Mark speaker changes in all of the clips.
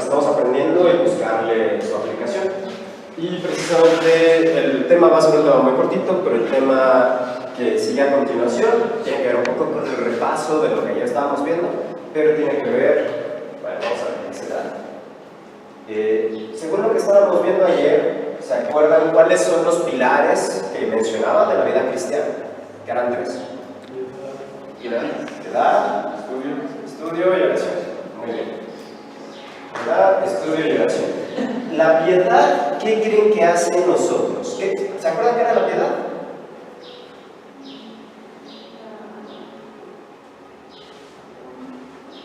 Speaker 1: que estamos aprendiendo y buscarle su aplicación. Y precisamente el tema va a ser un tema muy cortito, pero el tema que sigue a continuación tiene que ver un poco con el repaso de lo que ya estábamos viendo, pero tiene que ver, bueno, vamos a ver qué se da. Según lo que estábamos viendo ayer, ¿se acuerdan cuáles son los pilares que mencionaba de la vida cristiana? Que eran tres. Piedad, estudio y oración. Muy bien. Piedad, estudio y oración. La piedad, ¿qué creen que hace en nosotros? ¿Se acuerdan qué era la piedad?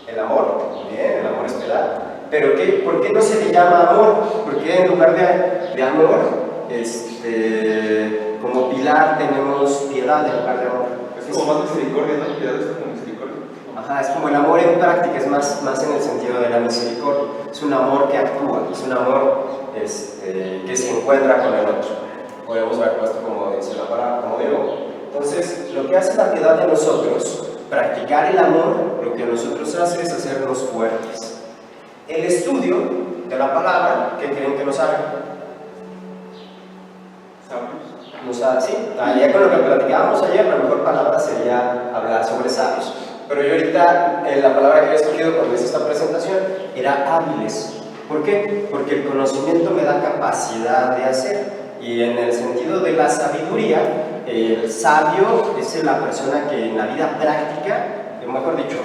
Speaker 1: El amor. Muy bien, el amor es piedad. Pero ¿por qué no se le llama amor? Porque en lugar de amor, como pilar tenemos piedad en lugar de amor.
Speaker 2: Es como más misericordia, ¿no? Piedad es como misericordia.
Speaker 1: Ajá, es como el amor en práctica, es más en el sentido de la misericordia. Es un amor que actúa, es un amor que se encuentra con el otro. Podemos ver esto como dice la palabra, como digo. Entonces, lo que hace la piedad de nosotros, practicar el amor, lo que a nosotros hace es hacernos fuertes. El estudio de la palabra, ¿qué creen que nos haga?
Speaker 2: Sabios.
Speaker 1: Sí, ya con lo que platicábamos ayer, la mejor palabra sería hablar sobre sabios. Pero yo ahorita, la palabra que había escogido cuando hice esta presentación era hábiles. ¿Por qué? Porque el conocimiento me da capacidad de hacer. Y en el sentido de la sabiduría, el sabio es la persona que en la vida práctica, mejor dicho,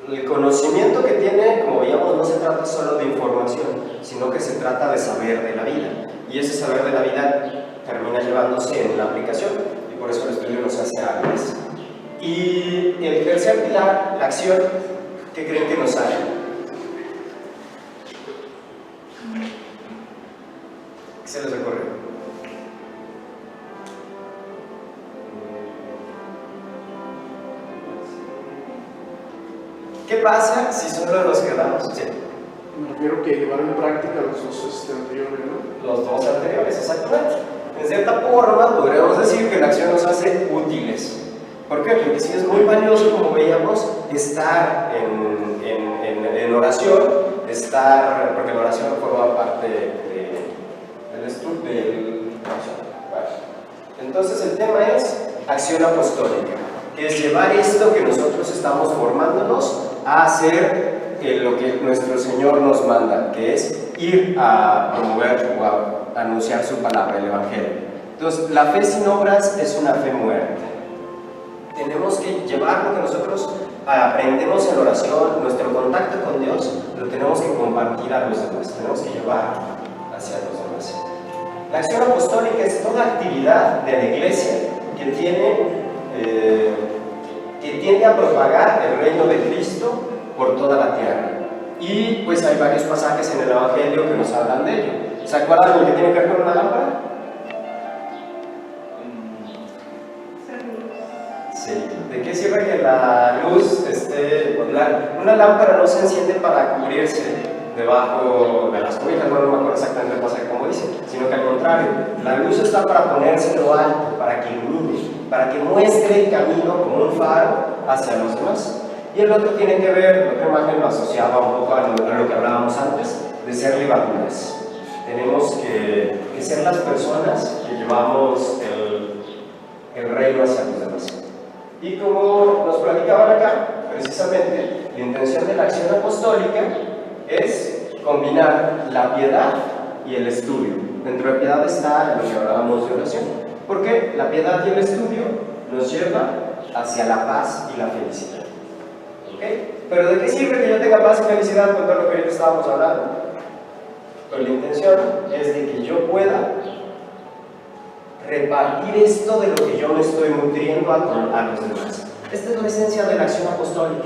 Speaker 1: el conocimiento que tiene, como veíamos, no se trata solo de información, sino que se trata de saber de la vida. Y ese saber de la vida termina llevándose en la aplicación, y por eso el estudio nos hace hábiles. Y el tercer pilar, la acción, ¿qué creen que nos hace? ¿Qué se les ocurre? ¿Qué pasa si solo nos quedamos? Sí.
Speaker 3: Me refiero que llevar en práctica los dos anteriores, ¿no?
Speaker 1: Los dos anteriores, exactamente. En cierta forma, podríamos decir que la acción nos hace útiles. ¿Por qué? Porque sí es muy valioso, como veíamos, estar en oración, porque la oración forma parte del estudio de la acción. Vale. Entonces, el tema es acción apostólica, que es llevar esto que nosotros estamos formándonos a hacer lo que nuestro Señor nos manda, que es ir a promover o a anunciar su palabra, el Evangelio. Entonces, la fe sin obras es una fe muerta. Tenemos que llevar lo que nosotros aprendemos en oración, nuestro contacto con Dios, lo tenemos que compartir a los demás, tenemos que llevar hacia los demás. La acción apostólica es toda actividad de la iglesia que tiende a propagar el reino de Cristo por toda la tierra. Y pues hay varios pasajes en el Evangelio que nos hablan de ello. ¿Se acuerdan de lo que tiene que ver con una lámpara? Sí. ¿De qué sirve que la luz una lámpara no se enciende para cubrirse debajo de las cobijas? No me acuerdo exactamente el pasaje como dice, sino que al contrario, la luz está para ponerse en lo alto, para que ilumine, para que muestre el camino como un faro hacia los demás. Y el otro tiene que ver, la otra imagen lo asociaba un poco a lo que hablábamos antes, de ser levaduras. Tenemos que ser las personas que llevamos el reino hacia los demás. Y como nos platicaban acá, precisamente, la intención de la acción apostólica es combinar la piedad y el estudio. Dentro de piedad está lo que hablábamos de oración. Porque la piedad y el estudio nos lleva hacia la paz y la felicidad. ¿Okay? Pero ¿de qué sirve que yo tenga paz y felicidad con todo lo que ahorita estábamos hablando? Pues la intención es de que yo pueda repartir esto de lo que yo me estoy nutriendo a los demás. Esta es la esencia de la acción apostólica.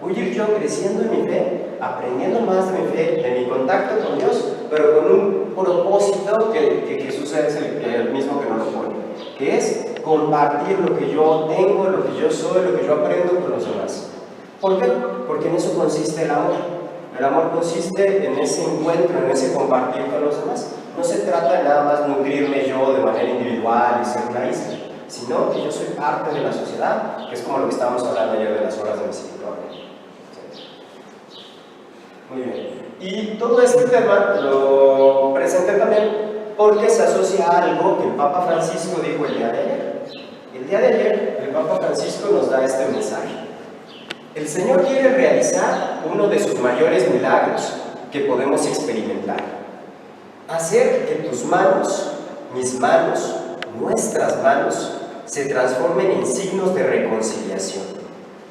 Speaker 1: Voy a ir yo creciendo en mi fe, aprendiendo más de mi fe, de mi contacto con Dios, pero con un propósito que Jesús es el mismo que nos lo pone, que es compartir lo que yo tengo, lo que yo soy, lo que yo aprendo con los demás. ¿Por qué? Porque en eso consiste el amor. El amor consiste en ese encuentro, en ese compartir con los demás. No se trata de nada más nutrirme yo de manera individual y ser una isla, sino que yo soy parte de la sociedad, que es como lo que estábamos hablando ayer de las horas de misericordia. Muy bien. Y todo este tema lo presenté también porque se asocia a algo que el Papa Francisco dijo el día de ayer. El día de ayer, el Papa Francisco nos da este mensaje. El Señor quiere realizar uno de sus mayores milagros que podemos experimentar. Hacer que tus manos, mis manos, nuestras manos, se transformen en signos de reconciliación,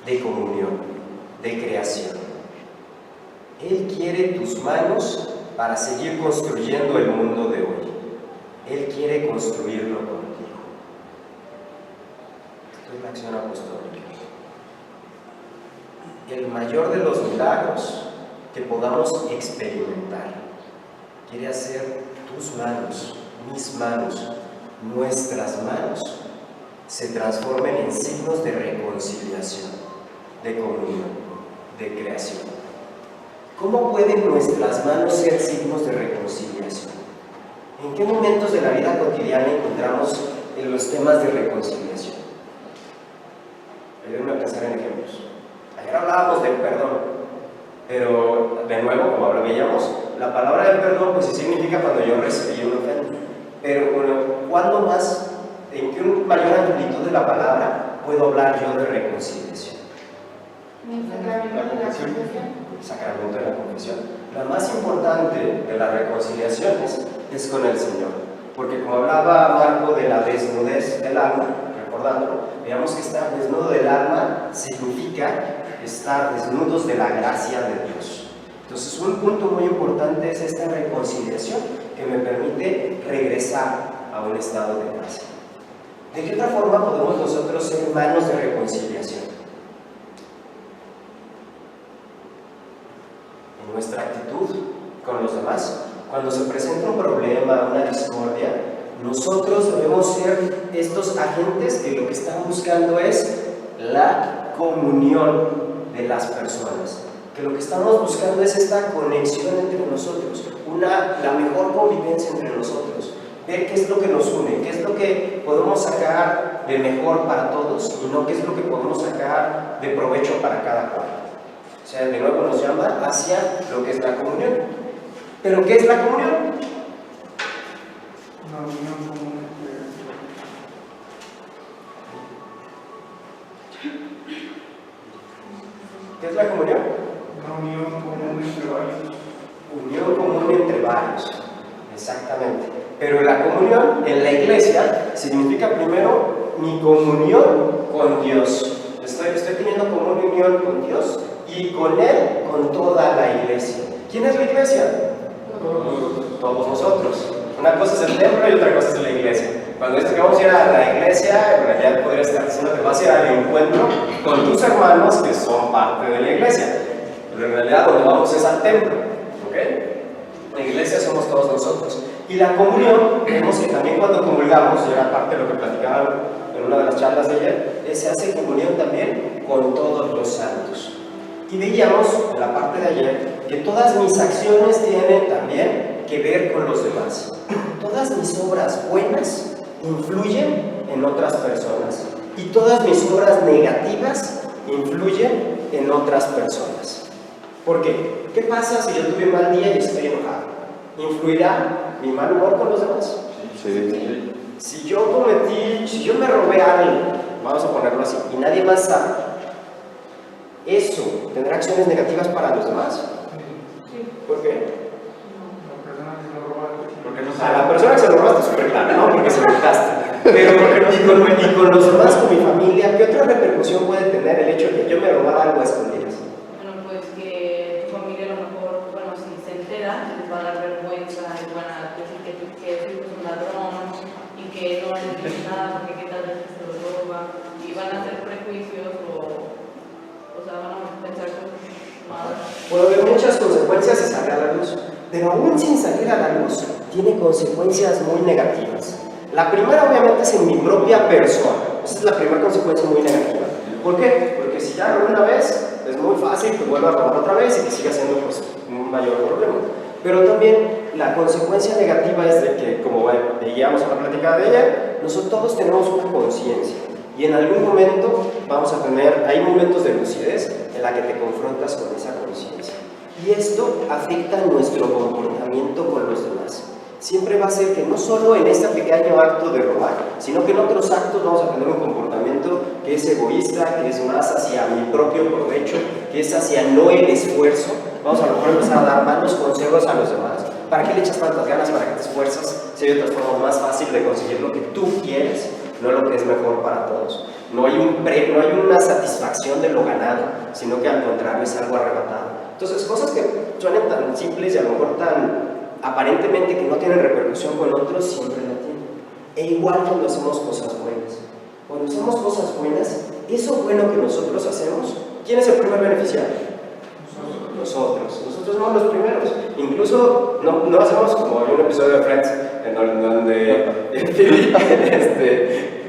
Speaker 1: de comunión, de creación. Él quiere tus manos para seguir construyendo el mundo de hoy. Él quiere construirlo contigo. Esto es la acción apostólica. El mayor de los milagros que podamos experimentar quiere hacer tus manos, mis manos, nuestras manos se transformen en signos de reconciliación, de comunión, de creación. ¿Cómo pueden nuestras manos ser signos de reconciliación? ¿En qué momentos de la vida cotidiana encontramos en los temas de reconciliación? Ayúdenme a pensar en ejemplos. Ayer hablábamos del perdón, pero de nuevo, como veíamos, la palabra del perdón pues sí significa cuando yo recibí una ofensa. Pero bueno, ¿cuándo más, en qué mayor amplitud de la palabra puedo hablar yo de reconciliación? El sacramento de la confesión. La más importante de las reconciliaciones es con el Señor, porque como hablaba Marco de la desnudez del alma, recordándolo, veamos que estar desnudo del alma significa estar desnudos de la gracia de Dios. Entonces un punto muy importante es esta reconciliación que me permite regresar a un estado de gracia. ¿De qué otra forma podemos nosotros ser manos de reconciliación? En nuestra actitud con los demás. Cuando se presenta un problema, una discordia, nosotros debemos ser estos agentes que lo que están buscando es la comunión de las personas, que lo que estamos buscando es esta conexión entre nosotros, la mejor convivencia entre nosotros, ver qué es lo que nos une, qué es lo que podemos sacar de mejor para todos y no qué es lo que podemos sacar de provecho para cada cual. O sea, de nuevo nos llama hacia lo que es la comunión. ¿Pero qué es la comunión?
Speaker 3: Una unión común
Speaker 1: ¿Qué es la comunión?
Speaker 3: Una unión común entre varios.
Speaker 1: Unión común entre varios, exactamente. Pero la comunión en la iglesia significa primero mi comunión con Dios. Estoy teniendo comunión con Dios y con Él, con toda la iglesia. ¿Quién es la iglesia? Todos nosotros. Una cosa es el templo y otra cosa es la iglesia. Cuando dices que vamos a ir a la iglesia, en realidad podría estar diciendo que vas a ir al encuentro con tus hermanos que son parte de la iglesia. Pero en realidad donde vamos es al templo. ¿Ok? La iglesia somos todos nosotros. Y la comunión, vemos que también cuando comulgamos, y era parte de lo que platicaban en una de las charlas de ayer, se hace comunión también con todos los santos. Y veíamos en la parte de ayer que todas mis acciones tienen también que ver con los demás. Todas mis obras buenas influyen en otras personas y todas mis obras negativas influyen en otras personas. ¿Por qué? ¿Qué pasa si yo tuve un mal día y estoy enojado? ¿Influirá mi mal humor con los demás?
Speaker 2: Sí.
Speaker 1: Si yo me robé algo, vamos a ponerlo así, y nadie más sabe, ¿eso tendrá acciones negativas para los demás?
Speaker 3: Sí.
Speaker 1: ¿Por qué?
Speaker 3: La persona que se lo roba.
Speaker 2: Porque no
Speaker 1: A la persona que se lo robaste súper claro, ¿no? Porque se lo quitaste. Pero y con los demás, con mi familia, ¿qué otra repercusión puede tener el hecho de que yo me robara algo a escondidas?
Speaker 4: Bueno, pues que tu familia a lo mejor, bueno, si se entera, les va a dar vergüenza y van a decir que tu hijo es un ladrón y que no es nada porque qué tal vez se lo roba y van a hacer prejuicios o sea, van a pensar cosas malas.
Speaker 1: Puede haber muchas consecuencias si sale a la luz, pero aún sin salir a la luz, tiene consecuencias muy negativas. La primera, obviamente, es en mi propia persona. Esa es la primera consecuencia muy negativa. ¿Por qué? Porque si ya robé una vez, es muy fácil que vuelva a robar otra vez y que siga siendo pues, un mayor problema. Pero también la consecuencia negativa es de que, como veíamos en la plática de ayer, nosotros todos tenemos una conciencia. Y en algún momento vamos a tener, hay momentos de lucidez en la que te confrontas con esa conciencia. Y esto afecta nuestro comportamiento con los demás. Siempre va a ser que no solo en este pequeño acto de robar, sino que en otros actos vamos a tener un comportamiento que es egoísta, que es más hacia mi propio provecho, que es hacia no el esfuerzo. Vamos a lo mejor empezar a dar malos consejos a los demás. ¿Para qué le echas tantas ganas? ¿Para qué te esfuerzas? Si hay otras formas más fáciles de conseguir lo que tú quieres, no lo que es mejor para todos. No hay una satisfacción de lo ganado, sino que al contrario es algo arrebatado. Entonces, cosas que suenan tan simples y a lo mejor tan aparentemente que no tienen repercusión con otros, siempre la tienen. E igual cuando hacemos cosas buenas. Cuando hacemos cosas buenas, eso bueno que nosotros hacemos, ¿quién es el primer beneficiario? Nosotros somos los primeros. Incluso no hacemos como hay un episodio de Friends en donde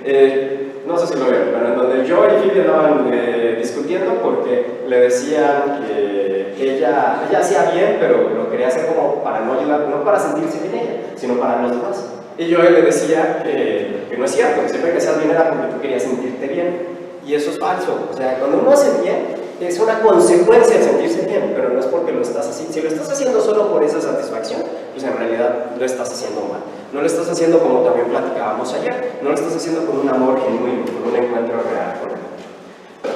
Speaker 1: Phoebe, no sé si lo vieron, pero en donde Joey y Phoebe andaban discutiendo porque le decían que ella hacía bien, pero lo quería hacer como para no ayudar, no para sentirse bien ella, sino para los demás. Y Joey le decía que no es cierto, que siempre que hacías bien era porque tú querías sentirte bien. Y eso es falso. O sea, cuando uno hace bien, es una consecuencia de sentirse bien, pero no es porque lo estás haciendo. Si lo estás haciendo solo por esa satisfacción, pues en realidad lo estás haciendo mal. No lo estás haciendo como también platicábamos ayer, no lo estás haciendo con un amor genuino, con un encuentro real con él.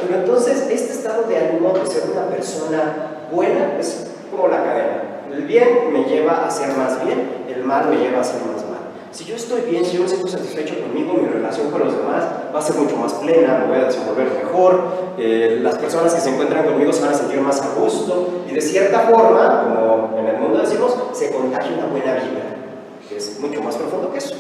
Speaker 1: Pero entonces, este estado de ánimo de ser una persona buena es como la cadena. El bien me lleva a ser más bien, el mal me lleva a ser más mal. Si yo estoy bien, si yo me siento satisfecho conmigo, mi relación con los demás va a ser mucho más plena, me voy a desenvolver mejor, las personas que se encuentran conmigo se van a sentir más a gusto y de cierta forma, como en el mundo decimos, se contagia una buena vibra, que es mucho más profundo que eso.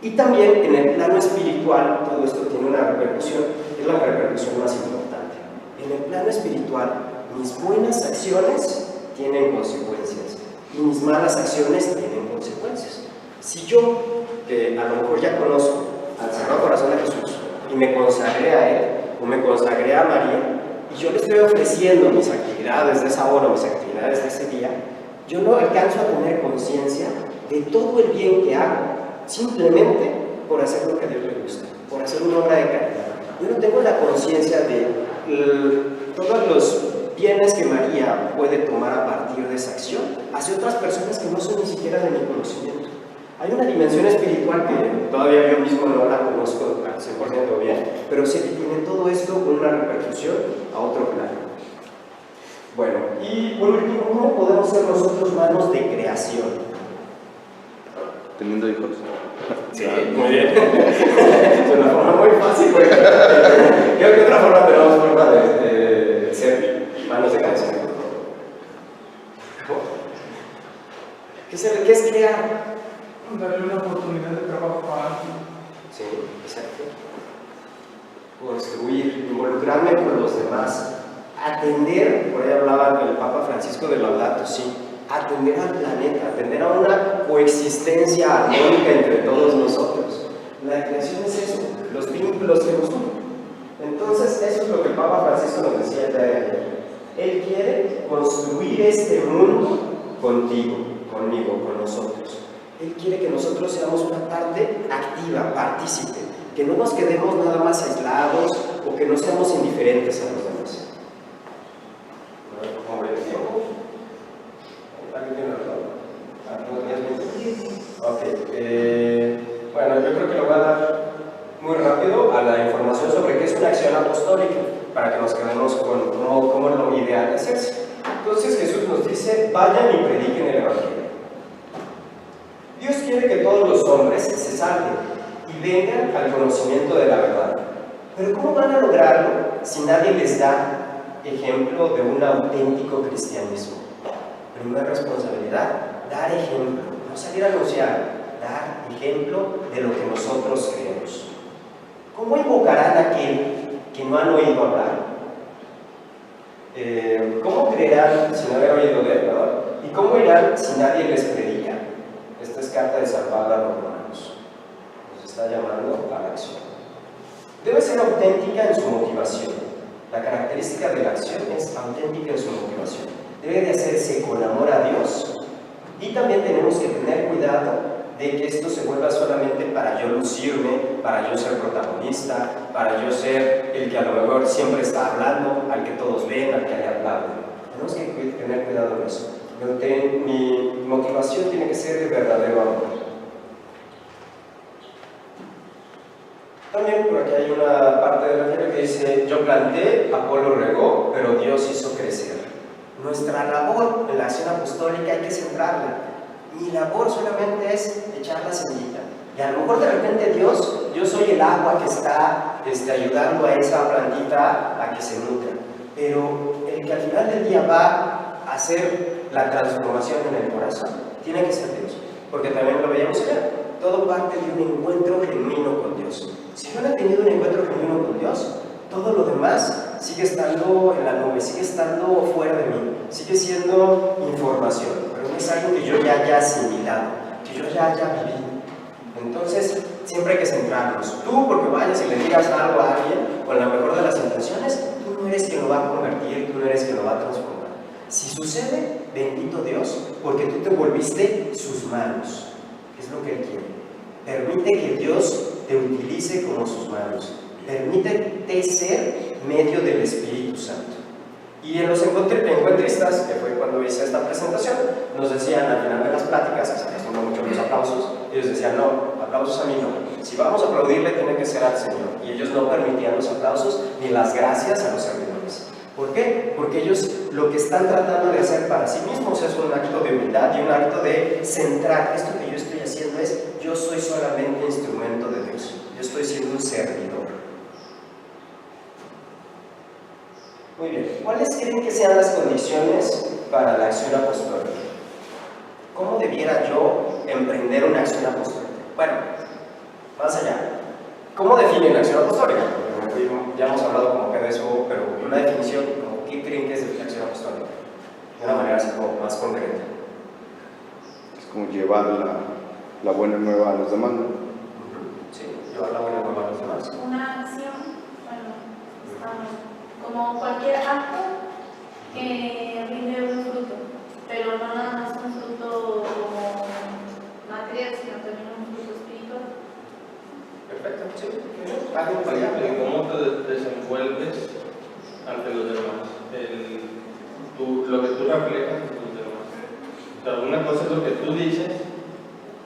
Speaker 1: Y también en el plano espiritual todo esto tiene una repercusión, es la repercusión más importante. En el plano espiritual, mis buenas acciones tienen consecuencias y mis malas acciones tienen consecuencias. Si yo, que a lo mejor ya conozco al Sagrado Corazón de Jesús y me consagré a Él o me consagré a María y yo le estoy ofreciendo mis actividades de esa hora o mis actividades de ese día, yo no alcanzo a tener conciencia de todo el bien que hago simplemente por hacer lo que a Dios le gusta, por hacer una obra de caridad. Yo no tengo la conciencia de todos los bienes que María puede tomar a partir de esa acción hacia otras personas que no son ni siquiera de mi conocimiento. Hay una dimensión espiritual que todavía yo mismo no la conozco al 100% bien, pero sé que tiene todo esto con una repercusión a otro plano. Bueno, y por último, ¿cómo podemos ser nosotros manos de creación?
Speaker 2: Teniendo hijos.
Speaker 1: Sí, muy bien. Es una forma muy fácil, porque creo que otra forma tenemos forma de ser manos de creación. ¿Qué es crear?
Speaker 3: Darle una oportunidad de trabajo a alguien.
Speaker 1: Sí, exacto. Construir, involucrarme con los demás, atender, por ahí hablaba el Papa Francisco de Laudato Si, atender al planeta, atender a una coexistencia armónica entre todos nosotros. La creación es eso, los vínculos que nos unen. Entonces, eso es lo que el Papa Francisco nos decía el día de ayer. Él quiere construir este mundo contigo, conmigo, con nosotros. Él quiere que nosotros seamos una parte activa, partícipe, que no nos quedemos nada más aislados o que no seamos indiferentes a los demás. ¿Cómo voy de tiempo? ¿Alguien tiene razón? Ok. Bueno, yo creo que lo voy a dar muy rápido a la información sobre qué es una acción apostólica, para que nos quedemos con cómo es lo ideal de hacerse. Entonces Jesús nos dice, vayan y prediquen el Evangelio. Dios quiere que todos los hombres se salven y vengan al conocimiento de la verdad. Pero ¿cómo van a lograrlo si nadie les da ejemplo de un auténtico cristianismo? Primera responsabilidad, dar ejemplo, no salir a anunciar, dar ejemplo de lo que nosotros creemos. ¿Cómo invocarán a aquel que no han oído hablar? ¿Cómo creerán sin haber oído de él, verdad? ¿Y cómo irán si nadie les predica? Esta es carta de San Pablo a los romanos. Nos está llamando a la acción. Debe ser auténtica en su motivación. La característica de la acción es auténtica en su motivación. Debe de hacerse con amor a Dios y también tenemos que tener cuidado de que esto se vuelva solamente para yo lucirme, para yo ser protagonista, para yo ser el que a lo mejor siempre está hablando, al que todos ven, al que le aplauden. Tenemos que tener cuidado en eso. Mi motivación tiene que ser de verdadero amor. También por aquí hay una parte del Evangelio que dice: yo planté, Apolo regó, pero Dios hizo crecer. Nuestra labor en la acción apostólica hay que centrarla. Mi labor solamente es echar la semillita. Y a lo mejor de repente Dios, yo soy el agua que está ayudando a esa plantita a que se nutra. Pero el que al final del día va a hacer la transformación en el corazón tiene que ser Dios. Porque también lo veíamos ayer. Todo parte de un encuentro genuino con Dios. Si yo no he tenido un encuentro genuino con Dios, todo lo demás sigue estando en la nube, sigue estando fuera de mí, sigue siendo información, pero no es algo que yo ya haya asimilado, que yo ya haya vivido. Entonces, siempre hay que centrarnos. Tú, porque vayas y le digas algo a alguien con la mejor de las intenciones, tú no eres quien lo va a convertir, tú no eres quien lo va a transformar. Si sucede, bendito Dios, porque tú te volviste sus manos. Es lo que Él quiere. Permite que Dios te utilice como sus manos. Permítete ser medio del Espíritu Santo. Y en los encuentristas, que fue cuando hice esta presentación, nos decían al final de las pláticas, que se acostumbran mucho los aplausos, ellos decían: no, aplausos a mí no. Si vamos a aplaudirle, tiene que ser al Señor. Y ellos no permitían los aplausos ni las gracias a los servidores. ¿Por qué? Porque ellos lo que están tratando de hacer para sí mismos es un acto de humildad y un acto de centrar. Esto que yo estoy haciendo es: yo soy solamente instrumento de Dios. Yo estoy siendo un servidor. Muy bien. ¿Cuáles creen que sean las condiciones para la acción apostólica? ¿Cómo debiera yo emprender una acción apostólica? Bueno, más allá. ¿Cómo definen acción apostólica? Ya hemos hablado como que de eso, pero una definición, como ¿qué creen que es la acción apostólica? De una manera así como más concreta.
Speaker 5: Es como llevar la buena nueva a los demás, ¿no?
Speaker 1: Sí, llevar la buena nueva a los demás.
Speaker 6: Una acción, como cualquier acto que rinde un fruto, pero no nada más un fruto como material, sino también un fruto espiritual.
Speaker 1: Perfecto, sí.
Speaker 2: Por ejemplo, ¿cómo te desenvuelves ante los demás? Lo que tú reflejas ante los demás. O sea, una cosa es lo que tú dices,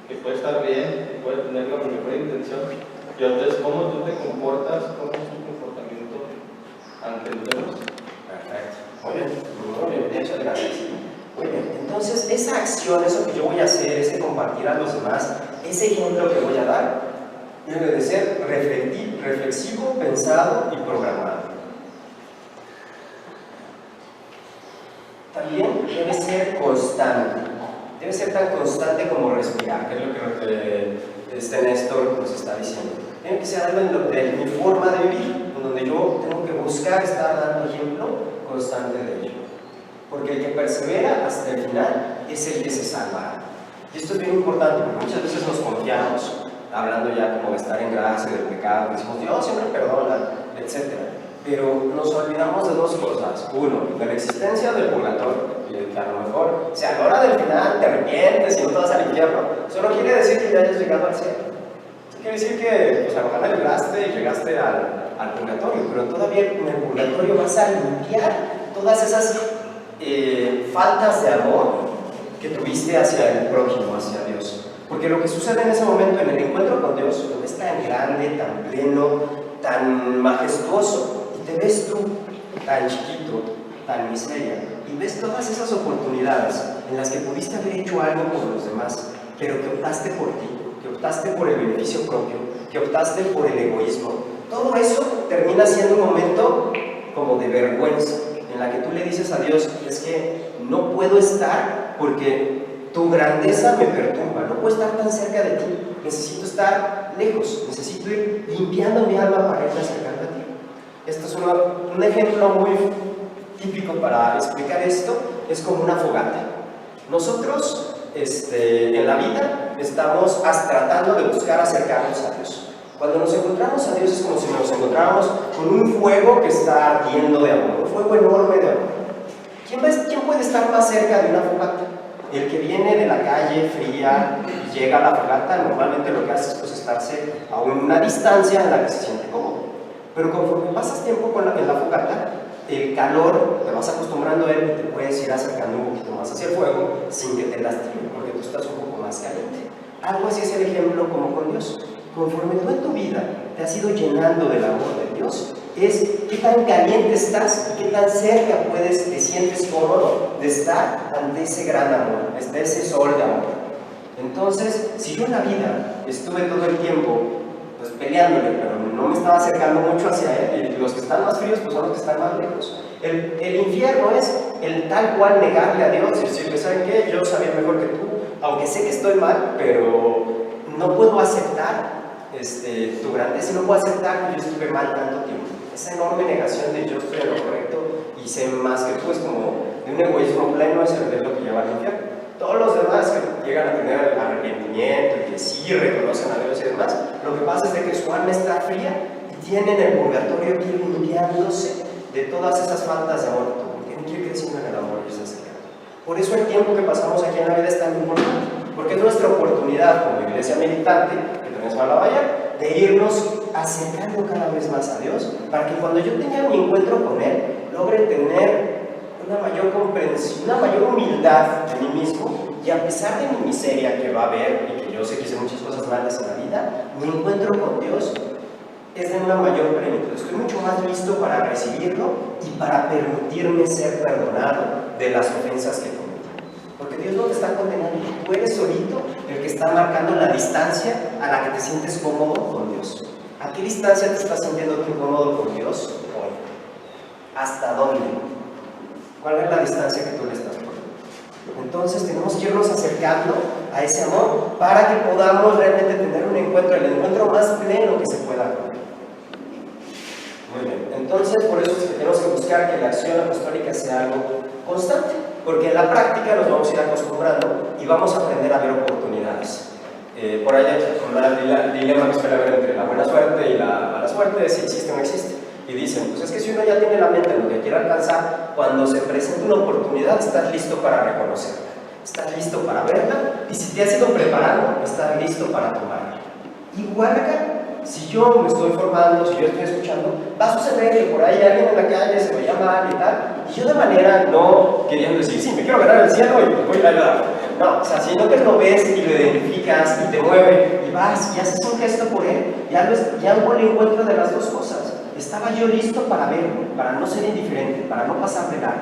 Speaker 2: que puede estar bien, que puede tener la mejor intención, y otra es cómo tú te comportas, cómo es tu comportamiento ante los demás.
Speaker 1: Perfecto. Muy bien, muchas gracias. Muy bien, entonces esa acción, eso que yo voy a hacer, ese compartir a los demás, ese ejemplo que voy a dar, debe de ser reflexivo, pensado y programado. También debe ser constante. Debe ser tan constante como respirar, que es lo que Néstor nos está diciendo. Tiene que ser algo de mi forma de vivir, en donde yo tengo que buscar estar dando ejemplo constante de ello. Porque el que persevera hasta el final es el que se salvará. Y esto es bien importante, porque muchas veces nos confiamos, hablando ya como de estar en gracia, del pecado, decimos: Dios siempre perdona, etc. Pero nos olvidamos de dos cosas. Uno, de la existencia del purgatorio, que a lo mejor, si a la hora del final te arrepientes y no te vas al infierno, eso no quiere decir que ya hayas llegado al cielo. Eso quiere decir que pues, a lo mejor te libraste y llegaste al purgatorio, pero todavía en el purgatorio vas a limpiar todas esas faltas de amor que tuviste hacia el prójimo, hacia Dios. Porque lo que sucede en ese momento, en el encuentro con Dios, lo ves tan grande, tan pleno, tan majestuoso, y te ves tú tan chiquito, tan miseria, y ves todas esas oportunidades en las que pudiste haber hecho algo por los demás, pero que optaste por ti, que optaste por el beneficio propio, que optaste por el egoísmo. Todo eso termina siendo un momento como de vergüenza, en la que tú le dices a Dios: es que no puedo estar porque tu grandeza me perturba, no puedo estar tan cerca de ti, necesito estar lejos, necesito ir limpiando mi alma para irme acercando a ti. Esto es un ejemplo muy típico para explicar esto, es como una fogata. Nosotros en la vida estamos tratando de buscar acercarnos a Dios. Cuando nos encontramos a Dios es como si nos encontráramos con un fuego que está ardiendo de amor, un fuego enorme de amor. ¿Quién puede estar más cerca de una fogata? El que viene de la calle fría y llega a la fogata, normalmente lo que hace es pues, estarse a una distancia en la que se siente cómodo. Pero conforme pasas tiempo en la fogata, el calor, te vas acostumbrando a él y te puedes ir acercando un poquito más hacia el fuego sin que te lastime, porque tú estás un poco más caliente. Algo así es el ejemplo como con Dios. Conforme tú en tu vida te has ido llenando del amor de Dios, es qué tan caliente estás y qué tan cerca te sientes cómodo de estar ante ese gran amor, ante ese sol de amor. Entonces, si yo en la vida estuve todo el tiempo pues, peleándole, pero no me estaba acercando mucho hacia él, y los que están más fríos pues, son los que están más lejos. El infierno es el tal cual negarle a Dios y decirle, ¿saben qué? Yo sabía mejor que tú, aunque sé que estoy mal, pero no puedo aceptar tu grandeza, no puedo aceptar que yo estuve mal tanto tiempo. Esa enorme negación de yo estoy en lo correcto y sé más que tú es como de un egoísmo pleno, es lo que lleva al infierno. Todos los demás que llegan a tener arrepentimiento y que sí reconocen a Dios y demás, lo que pasa es de que su alma está fría y tienen el purgatorio aquí limpiándose de todas esas faltas de amor, porque tienen que ir creciendo en el amor y se acercando. Por eso el tiempo que pasamos aquí en la vida es tan importante, porque es nuestra oportunidad como iglesia militante, que también se va a la valla, de irnos acercando cada vez más a Dios, para que cuando yo tenga mi encuentro con Él, logre tener una mayor comprensión, una mayor humildad de mí mismo, y a pesar de mi miseria que va a haber, y que yo sé que hice muchas cosas malas en la vida, mi encuentro con Dios es de una mayor plenitud. Estoy mucho más listo para recibirlo y para permitirme ser perdonado de las ofensas que cometí. Porque Dios no te está condenando, tú eres solito el que está marcando la distancia a la que te sientes cómodo con Dios. ¿A qué distancia te estás sintiendo tú cómodo con Dios hoy? ¿Hasta dónde? ¿Cuál es la distancia que tú le estás poniendo? Entonces tenemos que irnos acercando a ese amor para que podamos realmente tener un encuentro, el encuentro más pleno que se pueda con Él. Muy bien, entonces por eso es que tenemos que buscar que la acción apostólica sea algo constante, porque en la práctica nos vamos a ir acostumbrando y vamos a aprender a ver oportunidades. Por ahí hay un dilema que suele haber entre la buena suerte y la mala suerte, si existe o no existe. Y dicen, pues es que si uno ya tiene la mente en lo que quiere alcanzar, cuando se presenta una oportunidad, estás listo para reconocerla, estás listo para verla, y si te has ido preparando, estás listo para tomarla. Igual acá, si yo me estoy formando, si yo estoy escuchando, va a suceder que por ahí alguien en la calle se me llama mal y tal, y yo de manera no queriendo decir, sí, me quiero ganar el cielo y voy a ayudar. No, o sea, sino que lo ves y lo identificas y te mueve, y vas y haces un gesto por él, y hago el encuentro de las dos cosas. Estaba yo listo para verlo, para no ser indiferente, para no pasar de largo.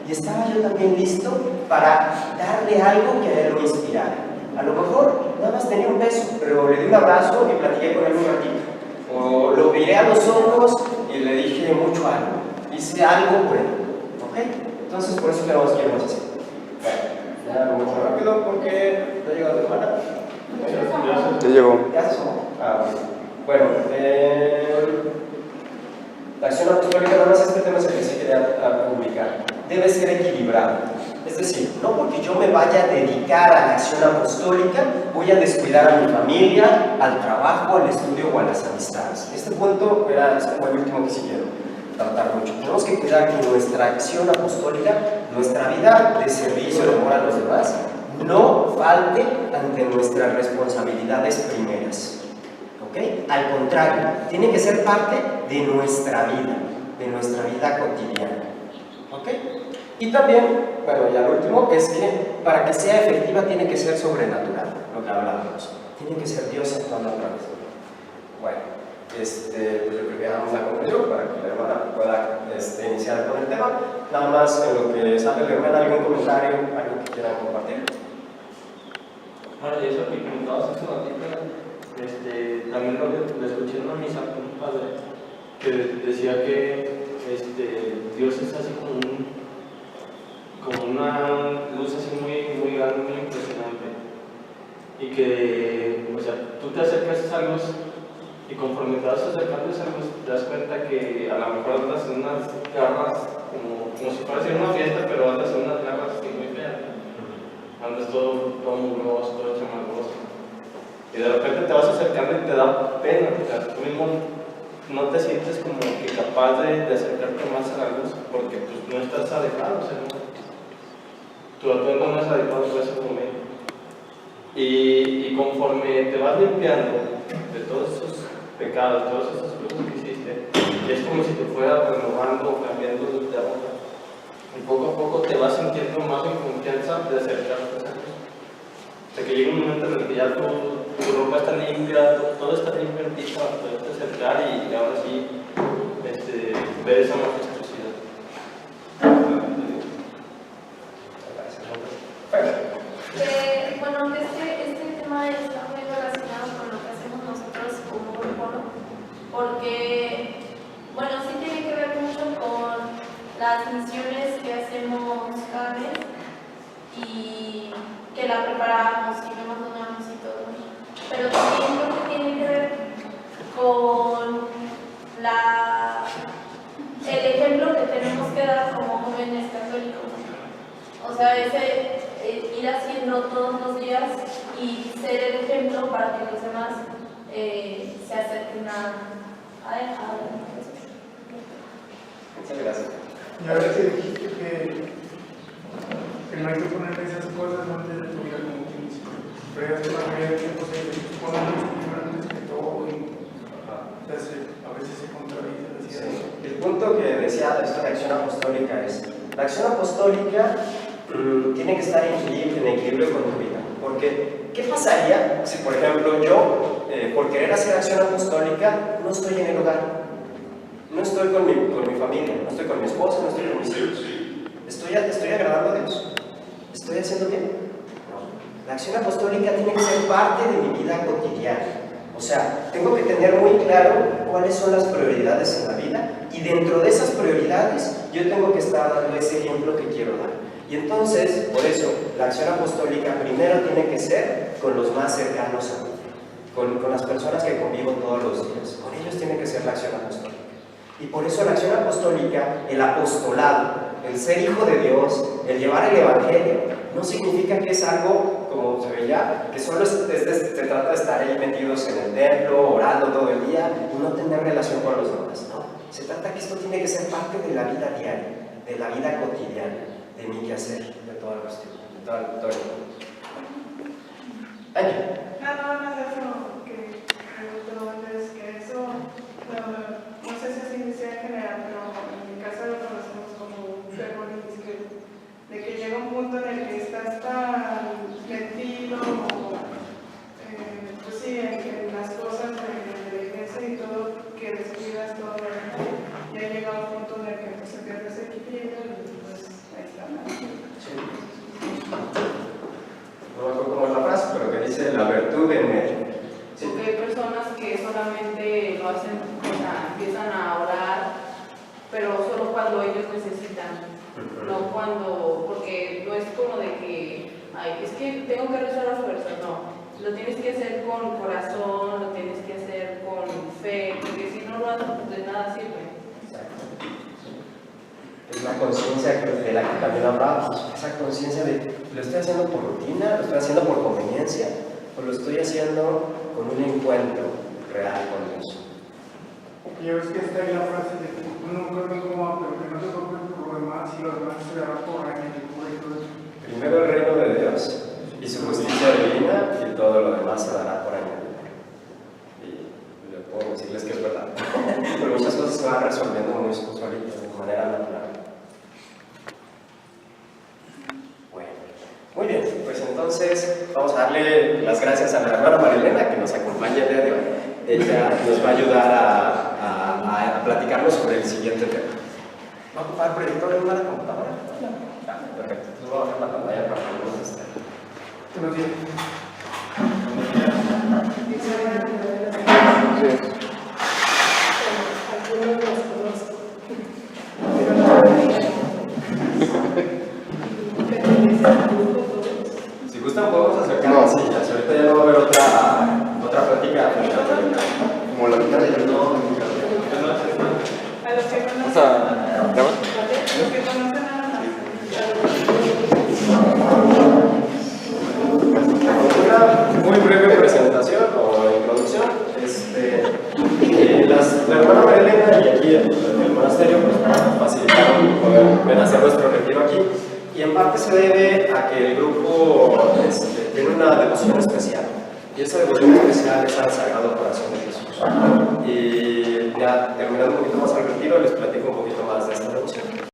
Speaker 1: Y estaba yo también listo para darle algo que a él lo inspirara. A lo mejor nada más tenía un beso, pero le di un abrazo y platiqué con él un ratito. O lo miré a los ojos y le dije mucho algo. Hice algo por él. ¿Ok? Entonces por eso tenemos que irnos así. Bueno, ya vamos muy rápido porque ya llegó tu hermana.
Speaker 5: Ya llegó.
Speaker 1: Ya se sumó. Bueno, la acción apostólica, nada más este tema es el que se quería publicar. Debe ser equilibrado. Es decir, no porque yo me vaya a dedicar a la acción apostólica, voy a descuidar a mi familia, al trabajo, al estudio o a las amistades. Este punto es como el último que sí quiero tratar mucho. Tenemos que cuidar que nuestra acción apostólica, nuestra vida de servicio, de amor a los demás, no falte ante nuestras responsabilidades primeras. ¿Okay? Al contrario, tiene que ser parte de nuestra vida cotidiana. ¿Okay? Y también, bueno, ya lo último, es que para que sea efectiva tiene que ser sobrenatural, lo que hablábamos. Tiene que ser Dios actuando a través de ella. Bueno, pues yo creo que damos la conclusión para que la hermana pueda iniciar con el tema. Nada más en lo que sale la hermana, algún comentario, algo que quieran compartir.
Speaker 2: Bueno, y eso que comentabas hace ratito, también lo escuché en una misa con un padre que decía que Dios es así como una luz así muy grande, muy impresionante, y que, o sea, tú te acercas a esa luz y conforme te vas acercando a esa luz te das cuenta que a lo mejor andas en unas garras como si fuera una fiesta, pero andas en unas garras muy feas, andas todo mugroso, todo chamagoso. Y de repente te vas acercando y te da pena, o sea, tú mismo no te sientes como que capaz de acercarte más a la luz, porque pues no estás adecuado, o sea, tu atuendo no es adecuado para ese momento. Y conforme te vas limpiando de todos esos pecados, todas esas cosas que hiciste, es como si te fuera renovando o cambiando de ropa. Y poco a poco te vas sintiendo más en confianza de acercarte a esa cosa. O sea, que llega un momento en el que ya tu ropa está limpia, todo está limpio en ti para poderte acercar y ahora sí ver esa majestuosidad.
Speaker 6: Bueno, este tema está muy relacionado con lo que hacemos nosotros como grupo, ¿no? Porque, bueno, sí tiene que ver mucho con las misiones que hacemos cada mes y que la preparamos y vemos dónde vamos y todo. Pero también creo que tiene que ver con el ejemplo que tenemos que dar como jóvenes católicos. O sea, ir haciendo todos los días y ser el ejemplo para que los demás se acerquen a él.
Speaker 1: Muchas gracias.
Speaker 3: Y a veces dijiste que no hay que poner esas cosas antes de tu vida como que pero es que la mayoría del tiempo se ponen los antes que todo y a veces se contradice.
Speaker 1: Sí. El punto que decía esto de acción apostólica es, la acción apostólica tiene que estar en equilibrio con tu vida. Porque, ¿qué pasaría si, por ejemplo, yo, por querer hacer acción apostólica, no estoy en el hogar? No estoy con mi familia, no estoy con mi esposa, no estoy con mis hijos. ¿Estoy agradando a Dios? ¿Estoy haciendo bien? No. La acción apostólica tiene que ser parte de mi vida cotidiana. O sea, tengo que tener muy claro cuáles son las prioridades en la vida y dentro de esas prioridades yo tengo que estar dando ese ejemplo que quiero dar. Y entonces, por eso, la acción apostólica primero tiene que ser con los más cercanos a mí, con las personas que convivo todos los días. Con ellos tiene que ser la acción apostólica. Y por eso la acción apostólica, el apostolado, el ser hijo de Dios, el llevar el evangelio, no significa que es algo, como se veía, que solo se trata de estar ahí metidos en el templo, orando todo el día y no tener relación con los demás. No, se trata que esto tiene que ser parte de la vida diaria, de la vida cotidiana, de mi quehacer, de toda la cuestión, de todo el mundo. Ángel.
Speaker 7: Nada más eso que preguntó antes, que eso, no sé si así sea en general, pero en mi casa lo conocemos como un fervoris, de que llega un punto en el que estás tan metido, pues sí, en las cosas de la iglesia y todo, que descuidas todo, y ha llegado un punto en el que pues, se pierde ese equilibrio y pues ahí está.
Speaker 1: Sí. No me acuerdo cómo es la frase, pero que dice la virtud en medio. Sí.
Speaker 4: Porque hay personas que solamente lo hacen, o sea, empiezan a orar, pero solo cuando ellos necesitan, no cuando, porque no es como de que, ay, es que tengo que rezar a fuerza, no. Lo tienes que hacer con corazón, lo tienes que hacer con fe, porque si no lo haces, pues de nada sirve.
Speaker 1: Es la conciencia de la que también hablábamos, esa conciencia de lo estoy haciendo por rutina, lo estoy haciendo por conveniencia, o lo estoy haciendo con un encuentro real con Dios.
Speaker 3: Y ya ves que está ahí la frase de que uno nunca ve cómo va, pero que no te preocupes por lo demás y lo demás se dará por ahí en el cura y todo eso.
Speaker 1: Primero el reino de Dios y su justicia divina y todo lo demás se dará por añadidura. Y le puedo decirles que es verdad, pero muchas cosas se van resolviendo muy solitas, de manera natural. Muy bien, pues entonces vamos a darle las gracias a la hermana Marilena que nos acompaña el día de hoy. Ella nos va a ayudar a platicarnos sobre el siguiente tema. ¿Va a ocupar el proyector en una computadora? Perfecto, entonces voy a bajar la pantalla para que podamos estar.
Speaker 3: Buenos días.
Speaker 1: Si gustan podemos acercarnos a sillas, ahorita ya no va a haber otra plática.
Speaker 5: Como la mitad de
Speaker 7: A los que conocen, a los que conocen nada más.
Speaker 1: Una muy breve presentación o introducción. La hermana Marilena y aquí el monasterio pues, facilitaron poder hacer nuestro retiro aquí. Y en parte se debe a que el grupo tiene una devoción especial. Y esa devoción especial es al Sagrado Corazón de Jesús. Y ya terminando un poquito más al ratito les platico un poquito más de esta devoción.